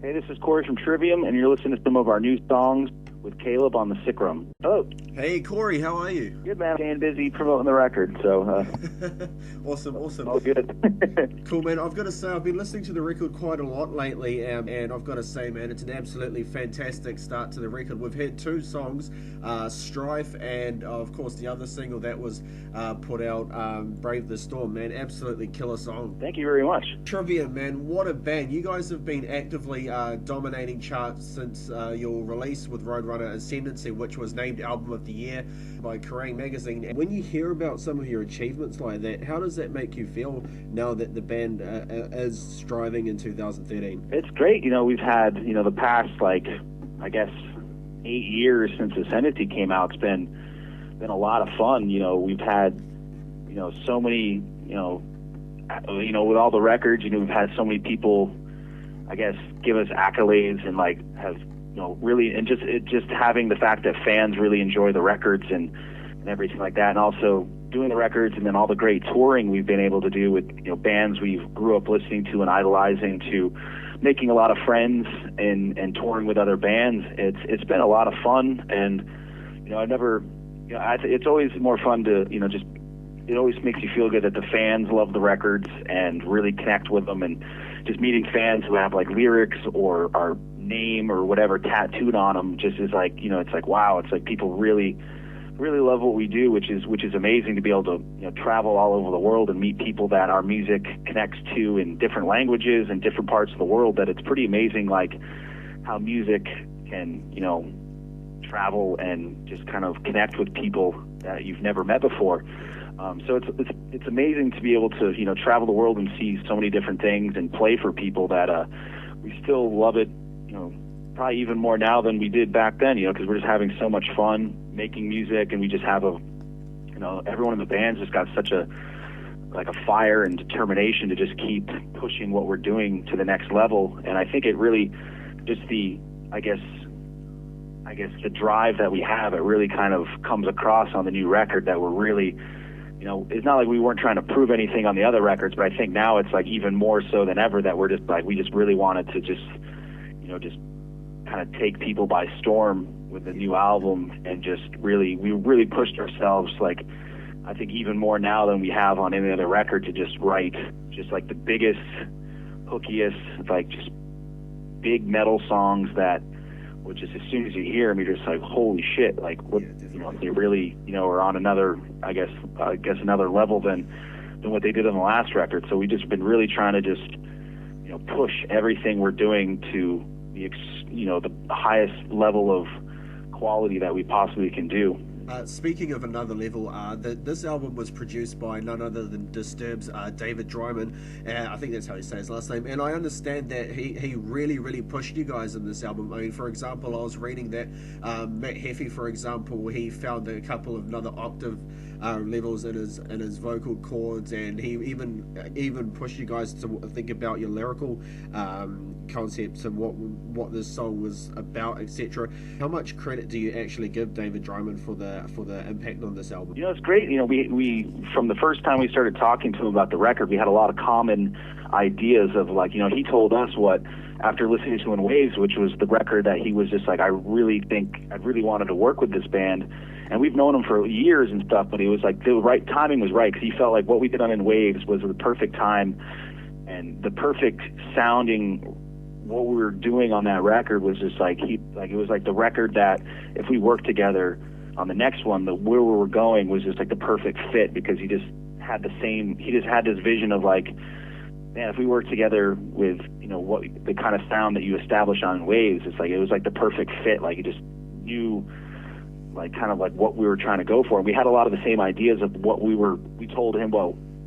Hey, this is Corey from Trivium, and you're listening to some of our new songs with Caleb on the Sick Room. Oh. Hey, Corey, how are you? Good, man. Staying busy promoting the record, so... Awesome. All good. Cool, man. I've got to say, I've been listening to the record quite a lot lately, and I've got to say, man, it's an absolutely fantastic start to the record. We've had two songs, Strife, and, of course, the other single that was put out, Brave the Storm, man. Absolutely killer song. Thank you very much. Trivium, man. What a band. You guys have been actively dominating charts since your release with Roadrunner Ascendancy, which was named Album of the Year by Kerrang! Magazine. And when you hear about some of your achievements like that, how does that make you feel now that the band is striving in 2013? It's great. You know, we've had, the past, I guess, 8 years since Ascendancy came out. It's been a lot of fun. We've had, so many, with all the records, we've had so many people, I guess, give us accolades and have, really, and just having the fact that fans really enjoy the records and everything like that, and also doing the records and then all the great touring we've been able to do with, bands we grew up listening to and idolizing, to making a lot of friends and touring with other bands. It's been a lot of fun, and, it's always more fun to, it always makes you feel good that the fans love the records and really connect with them, and just meeting fans who have lyrics or our name or whatever tattooed on them just is it's wow, it's people really love what we do, which is amazing to be able to travel all over the world and meet people that our music connects to in different languages and different parts of the world. That it's pretty amazing how music can travel and just kind of connect with people that you've never met before. So it's amazing to be able to travel the world and see so many different things and play for people that we still love it, probably even more now than we did back then, because we're just having so much fun making music, and we just have everyone in the band's just got such a fire and determination to just keep pushing what we're doing to the next level. And I think it really just the the drive that we have, it really kind of comes across on the new record, that we're really, it's not like we weren't trying to prove anything on the other records, but I think now it's even more so than ever that we're just we just really wanted to just kind of take people by storm with the new album, and we really pushed ourselves, I think even more now than we have on any other record, to just write just the biggest, hookiest, just big metal songs that, which is, as soon as you hear them, you're just holy shit, what, they really, are on another, I guess another level than what they did on the last record. So we just been really trying to just, push everything we're doing to the highest level of quality that we possibly can do. Speaking of another level, this album was produced by none other than Disturbed's David Draiman. I think that's how you say his last name. And I understand that he really pushed you guys in this album. I mean, for example, I was reading that Matt Heafy, for example, he found a couple of another octave levels in his vocal chords, and he even pushed you guys to think about your lyrical concepts and what this song was about, etc. How much credit do you actually give David Draiman for the impact on this album? It's great. We from the first time we started talking to him about the record, we had a lot of common ideas of he told us after listening to In Waves, which was the record that he was just I really wanted to work with this band. And we've known him for years and stuff, but it was the right timing was right, because he felt what we did on In Waves was the perfect time and the perfect sounding. What we were doing on that record was just it was the record that if we worked together on the next one, where we were going was just the perfect fit, because he just had this vision of man, if we work together with what the kind of sound that you establish on Waves, it's it was the perfect fit. He just knew what we were trying to go for, and we had a lot of the same ideas of what we told him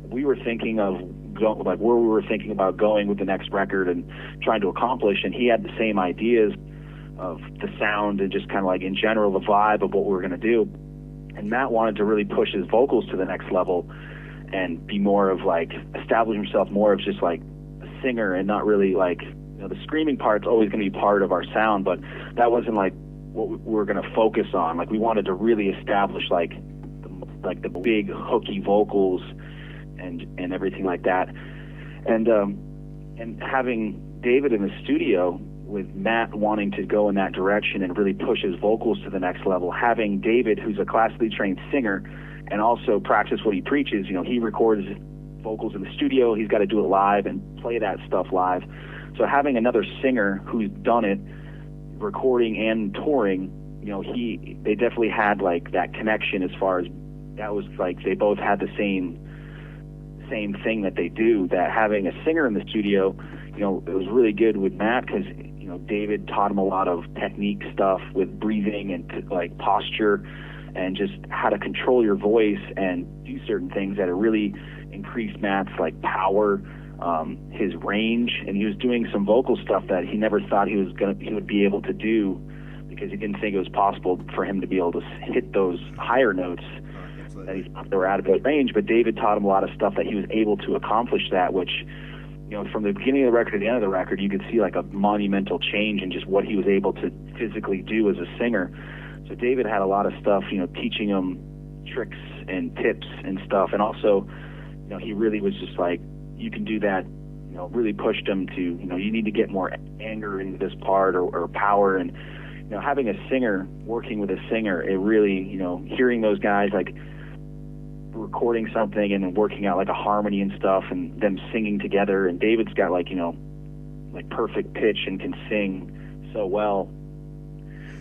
we were thinking of where we were thinking about going with the next record and trying to accomplish, and he had the same ideas of the sound and just kind of in general the vibe of what we were going to do. And Matt wanted to really push his vocals to the next level and be more of establish himself more of just a singer, and not really the screaming part's always going to be part of our sound, but that wasn't what we were going to focus on. We wanted to really establish the big hooky vocals and everything like that. And having David in the studio, with Matt wanting to go in that direction and really push his vocals to the next level, having David, who's a classically trained singer, and also practice what he preaches. He records vocals in the studio. He's got to do it live and play that stuff live. So having another singer who's done it, recording and touring, they definitely had like that connection as far as that was like they both had the same thing that they do. That having a singer in the studio, it was really good with Matt because David taught him a lot of technique stuff with breathing and like posture and just how to control your voice and do certain things that really increased Matt's like power, his range, and he was doing some vocal stuff that he never thought he would be able to do because he didn't think it was possible for him to be able to hit those higher notes that were out of his range. But David taught him a lot of stuff that he was able to accomplish that, which from the beginning of the record to the end of the record, you could see like a monumental change in just what he was able to physically do as a singer. So David had a lot of stuff, teaching him tricks and tips and stuff. And also, he really was just like, you can do that, really pushed him to, you need to get more anger into this part or power. And, having a singer, working with a singer, it really, hearing those guys like recording something and working out like a harmony and stuff and them singing together. And David's got like, like perfect pitch and can sing so well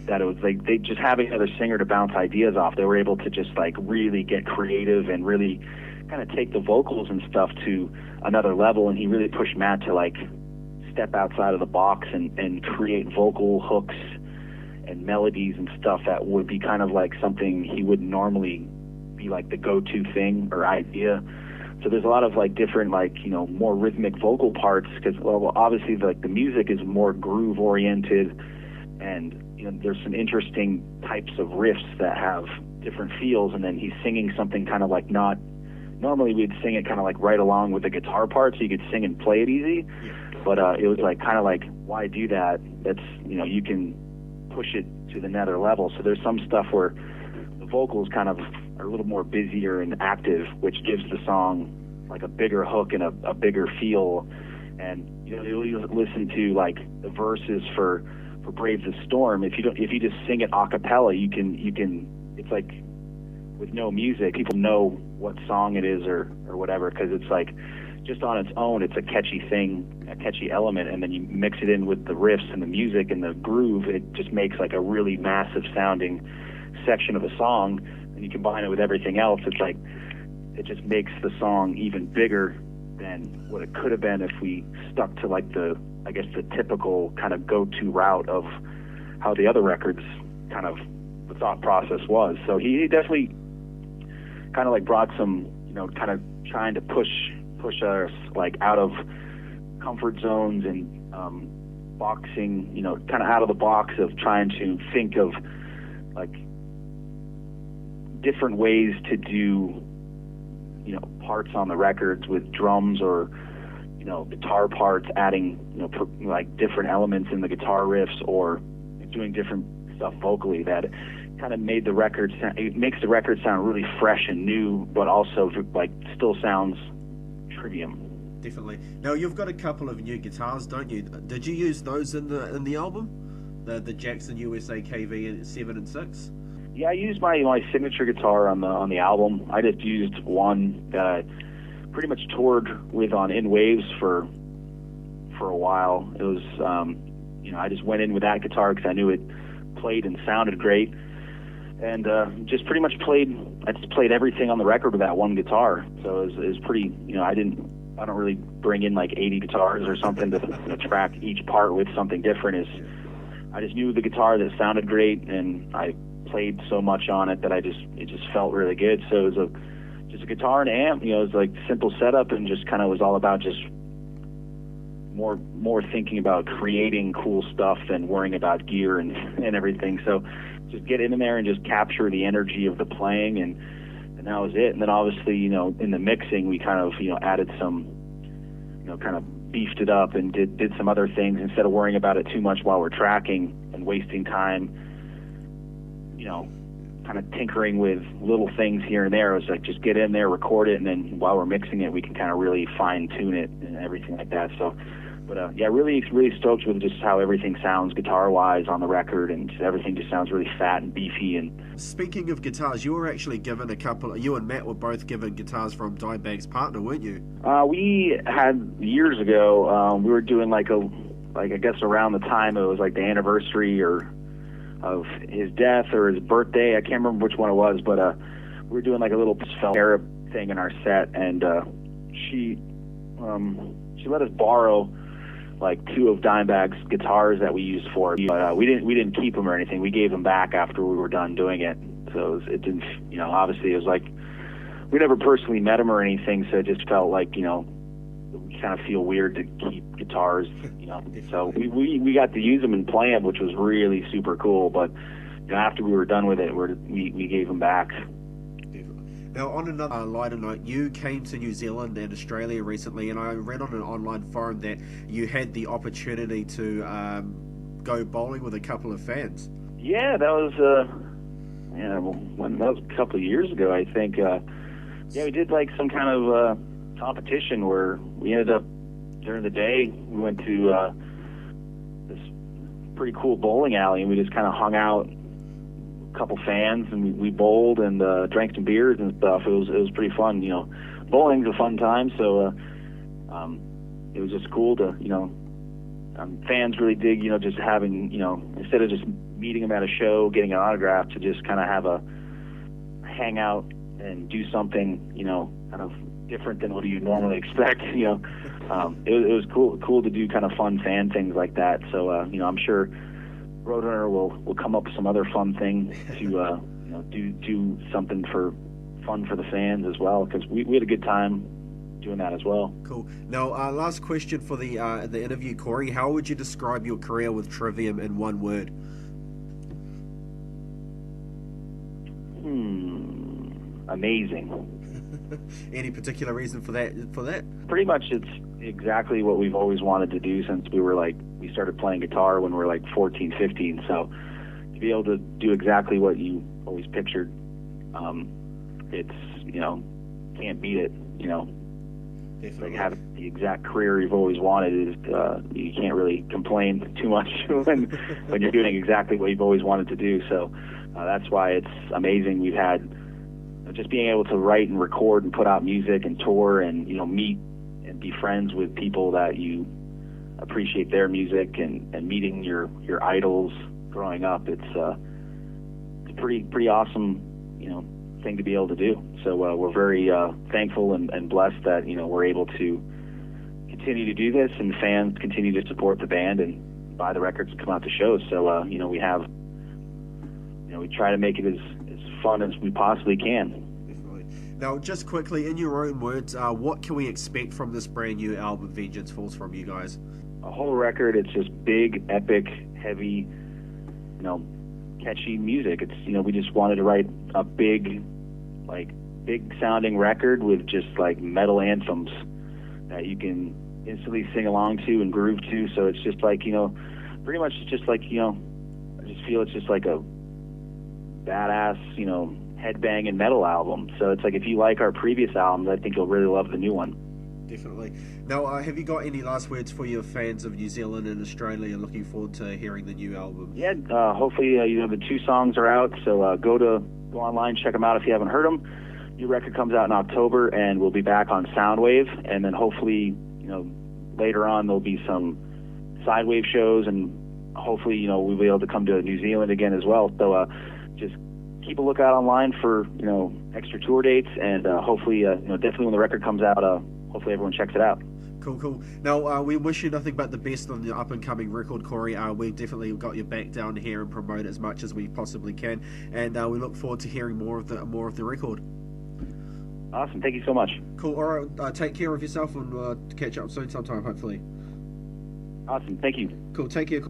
that it was like they just having another singer to bounce ideas off. They were able to just like really get creative and really kind of take the vocals and stuff to another level. And he really pushed Matt to like step outside of the box and create vocal hooks and melodies and stuff that would be kind of like something he wouldn't normally be like the go-to thing or idea. So there's a lot of like different like more rhythmic vocal parts because obviously like the music is more groove oriented and there's some interesting types of riffs that have different feels, and then he's singing something kind of like not normally we'd sing it kind of like right along with the guitar part so you could sing and play it easy, but it was like kind of like why do that? That's you can push it to the nether level. So there's some stuff where the vocals kind of are a little more busier and active, which gives the song like a bigger hook and a bigger feel. And you listen to like the verses for Brave the Storm. If you just sing it a cappella, you can it's like with no music, people know what song it is or whatever, because it's like just on its own, it's a catchy thing, a catchy element, and then you mix it in with the riffs and the music and the groove, it just makes like a really massive sounding section of a song. And you combine it with everything else, it's like it just makes the song even bigger than what it could have been if we stuck to like the typical kind of go-to route of how the other records kind of the thought process was. So he definitely kind of like brought some, kind of trying to push us like out of comfort zones and boxing, kind of out of the box of trying to think of like different ways to do, parts on the records with drums or, guitar parts, adding, like different elements in the guitar riffs or doing different stuff vocally that kind of made the record sound, it makes the record sound really fresh and new, but also like still sounds Trivium. Definitely. Now you've got a couple of new guitars, don't you? Did you use those in the album? The Jackson USA KV 7 and 6? Yeah, I used my signature guitar on the album. I just used one that I pretty much toured with on In Waves for a while. It was I just went in with that guitar because I knew it played and sounded great, and just pretty much I just played everything on the record with that one guitar. So it was pretty, I don't really bring in like 80 guitars or something to track each part with something different. I just knew the guitar that sounded great, and I played so much on it that it just felt really good. So it was just a guitar and amp, it was like simple setup, and just kind of was all about just more thinking about creating cool stuff than worrying about gear and everything. So just get in there and just capture the energy of the playing, and that was it. And then obviously, in the mixing, we kind of, added some, kind of beefed it up and did some other things instead of worrying about it too much while we're tracking and wasting time, kind of tinkering with little things here and there. It was like, just get in there, record it, and then while we're mixing it, we can kind of really fine tune it and everything like that. So But yeah, really stoked with just how everything sounds guitar-wise on the record, and everything just sounds really fat and beefy. And speaking of guitars, you were actually given you and Matt were both given guitars from Dimebag's partner, weren't you? We had years ago. We were doing like I guess around the time it was like the anniversary or of his death or his birthday. I can't remember which one it was, but we were doing like a little Arab thing in our set, and she let us borrow like 2 of Dimebag's guitars that we used for it. But we didn't keep them or anything. We gave them back after we were done doing it. So it didn't, obviously it was like we never personally met him or anything. So it just felt like, we kind of feel weird to keep guitars, So we got to use them and play them, which was really super cool. But after we were done with it, we gave them back. Now, on another lighter note, you came to New Zealand and Australia recently, and I read on an online forum that you had the opportunity to go bowling with a couple of fans. Yeah, that was that was a couple of years ago, I think. We did like some kind of competition where we ended up during the day. We went to this pretty cool bowling alley, and we just kind of hung out. Couple fans, and we bowled and drank some beers and stuff. It was pretty fun. Bowling's a fun time, so it was just cool to fans really dig just having instead of just meeting them at a show, getting an autograph, to just kind of have a hangout and do something kind of different than what you normally expect. It was cool to do kind of fun fan things like that. So I'm sure Roadrunner will come up with some other fun thing to do something for fun for the fans as well, because we had a good time doing that as well. Cool. Now, last question for the interview, Corey. How would you describe your career with Trivium in one word? Amazing. Any particular reason for that? Pretty much, it's exactly what we've always wanted to do since we started playing guitar when we were like 14, 15. So to be able to do exactly what you always pictured, it's can't beat it. Like having the exact career you've always wanted is you can't really complain too much when you're doing exactly what you've always wanted to do. So that's why it's amazing. We've had just being able to write and record and put out music and tour and meet and be friends with people that you appreciate their music, and meeting your idols growing up. It's a pretty awesome thing to be able to do. So we're very thankful and blessed that we're able to continue to do this, and fans continue to support the band and buy the records and come out to shows. So we have we try to make it as fun as we possibly can. Now, just quickly, in your own words, what can we expect from this brand new album, Vengeance Falls, from you guys? A whole record. It's just big, epic, heavy, catchy music. It's we just wanted to write a big sounding record with just like metal anthems that you can instantly sing along to and groove to. So it's just like pretty much just like I just feel it's just like a badass headbanging metal album. So it's like if you like our previous albums, I think you'll really love the new one. Definitely. Now, have you got any last words for your fans of New Zealand and Australia looking forward to hearing the new album? Yeah, hopefully the 2 songs are out, so go online, check them out if you haven't heard them. New record comes out in October, and we'll be back on Soundwave, and then hopefully later on there'll be some Sidewave shows, and hopefully we'll be able to come to New Zealand again as well. So just keep a lookout online for extra tour dates, and hopefully definitely when the record comes out, hopefully everyone checks it out. Cool. Now, we wish you nothing but the best on the up-and-coming record, Corey. We definitely got your back down here and promote as much as we possibly can, and we look forward to hearing more of the record. Awesome. Thank you so much. Cool. All right. Take care of yourself, and catch up soon sometime, hopefully. Awesome. Thank you. Cool. Take care.